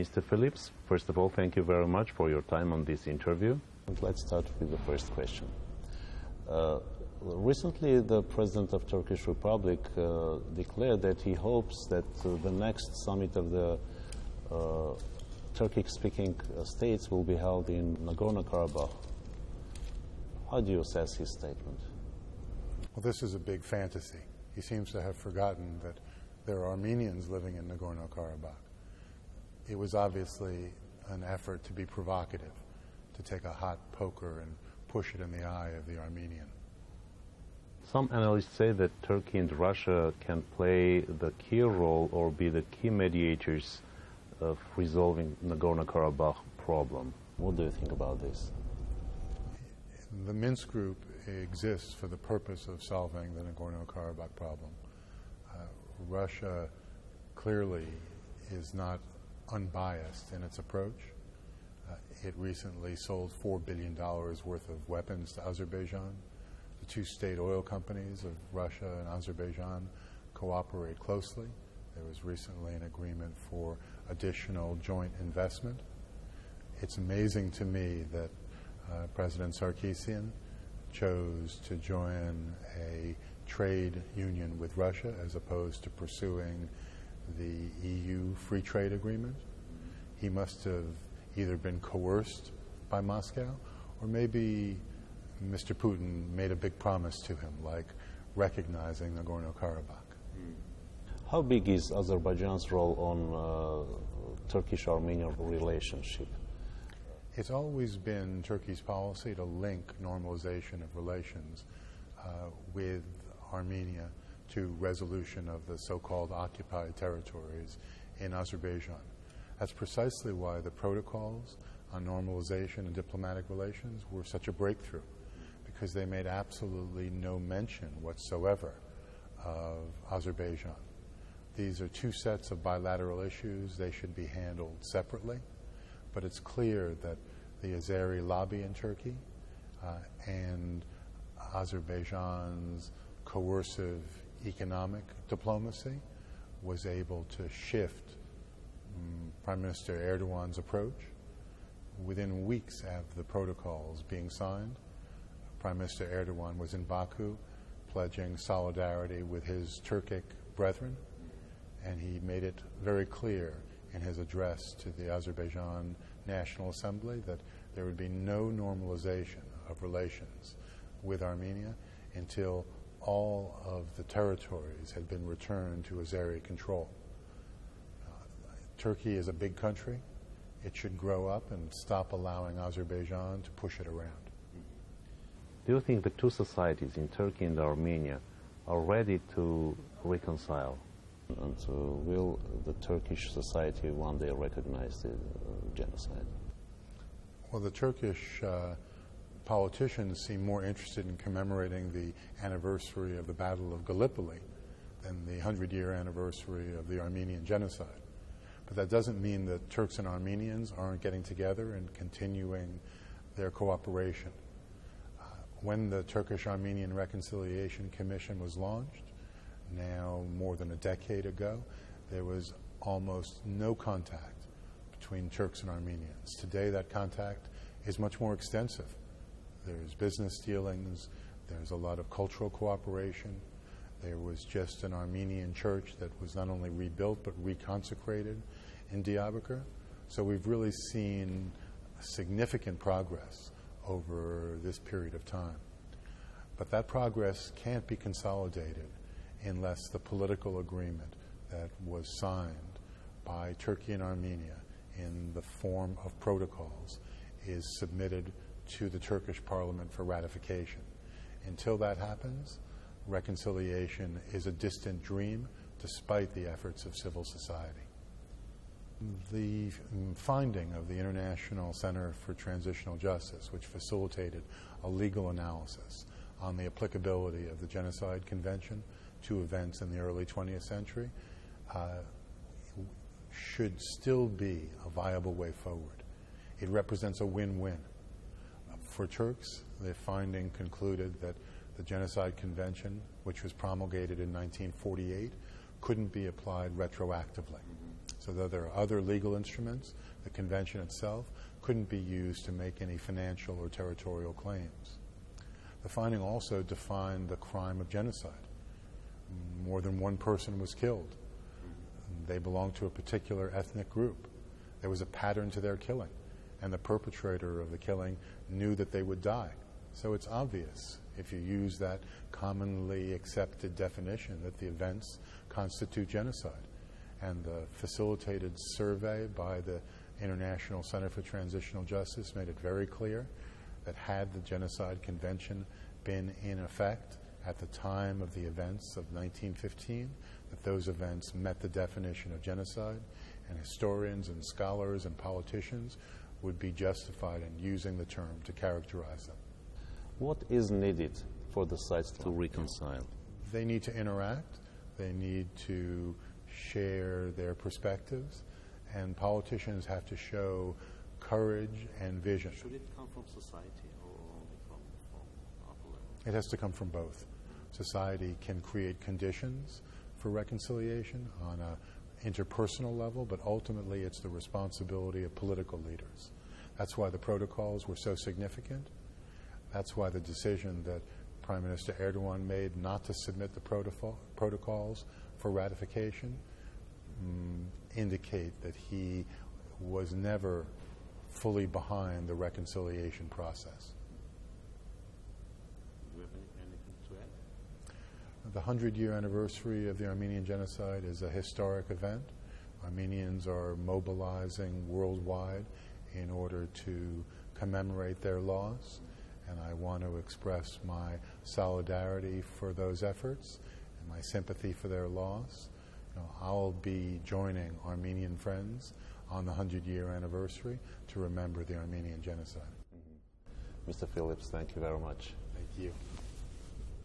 Mr. Phillips, first of all, thank you very much for your time on this interview. And let's start with the first question. Recently, the President of Turkish Republic declared that he hopes that the next summit of the Turkic-speaking states will be held in Nagorno-Karabakh. How do you assess his statement? Well, this is a big fantasy. He seems to have forgotten that there are Armenians living in Nagorno-Karabakh. It was obviously an effort to be provocative, to take a hot poker and push it in the eye of the Armenian. Some analysts say that Turkey and Russia can play the key role or be the key mediators of resolving Nagorno-Karabakh problem. What do you think about this? The Minsk group exists for the purpose of solving the Nagorno-Karabakh problem. Russia clearly is not unbiased in its approach. It recently sold $4 billion worth of weapons to Azerbaijan. The two state oil companies of Russia and Azerbaijan cooperate closely. There was recently an agreement for additional joint investment. It's amazing to me that President Sarkisian chose to join a trade union with Russia as opposed to pursuing the EU free trade agreement. He must have either been coerced by Moscow, or maybe Mr. Putin made a big promise to him, like recognizing Nagorno-Karabakh. How big is Azerbaijan's role on Turkish-Armenian relationship? It's always been Turkey's policy to link normalization of relations with Armenia to resolution of the so-called occupied territories in Azerbaijan. That's precisely why the protocols on normalization and diplomatic relations were such a breakthrough, because they made absolutely no mention whatsoever of Azerbaijan. These are two sets of bilateral issues. They should be handled separately, but it's clear that the Azeri lobby in Turkey and Azerbaijan's coercive economic diplomacy was able to shift Prime Minister Erdogan's approach. Within weeks of the protocols being signed, Prime Minister Erdogan was in Baku pledging solidarity with his Turkic brethren, and he made it very clear in his address to the Azerbaijan National Assembly that there would be no normalization of relations with Armenia until all of the territories had been returned to Azeri control. Turkey is a big country. It should grow up and stop allowing Azerbaijan to push it around. Do you think the two societies in Turkey and Armenia are ready to reconcile? And will the Turkish society one day recognize the genocide? Well, the Turkish politicians seem more interested in commemorating the anniversary of the Battle of Gallipoli than the 100-year anniversary of the Armenian genocide. But that doesn't mean that Turks and Armenians aren't getting together and continuing their cooperation. When the Turkish-Armenian Reconciliation Commission was launched, now more than a decade ago, there was almost no contact between Turks and Armenians. Today, that contact is much more extensive. There's business dealings, there's a lot of cultural cooperation. There was just an Armenian church that was not only rebuilt but reconsecrated in Diyarbakir. So we've really seen significant progress over this period of time. But that progress can't be consolidated unless the political agreement that was signed by Turkey and Armenia in the form of protocols is submitted to the Turkish parliament for ratification. Until that happens, reconciliation is a distant dream despite the efforts of civil society. The finding of the International Center for Transitional Justice, which facilitated a legal analysis on the applicability of the Genocide Convention to events in the early 20th century, should still be a viable way forward. It represents a win-win. For Turks, the finding concluded that the Genocide Convention, which was promulgated in 1948, couldn't be applied retroactively. So though there are other legal instruments, the convention itself couldn't be used to make any financial or territorial claims. The finding also defined the crime of genocide. More than one person was killed. They belonged to a particular ethnic group. There was a pattern to their killing, and the perpetrator of the killing knew that they would die. So it's obvious, if you use that commonly accepted definition, that the events constitute genocide. And the facilitated survey by the International Center for Transitional Justice made it very clear that had the Genocide Convention been in effect at the time of the events of 1915, that those events met the definition of genocide, and historians and scholars and politicians would be justified in using the term to characterize them. What is needed for the sides to reconcile? They need to interact, they need to share their perspectives, and politicians have to show courage and vision. Should it come from society or only from upper level? It has to come from both. Society can create conditions for reconciliation on an interpersonal level, but ultimately it's the responsibility of political leaders. That's why the protocols were so significant. That's why the decision that Prime Minister Erdogan made not to submit the protocols for ratification indicate that he was never fully behind the reconciliation process. Do you have anything to add? The 100-year anniversary of the Armenian genocide is a historic event. Armenians are mobilizing worldwide in order to commemorate their loss, and I want to express my solidarity for those efforts and my sympathy for their loss. I'll be joining Armenian friends on the 100-year anniversary to remember the Armenian genocide. Mr. Phillips, thank you very much. Thank you.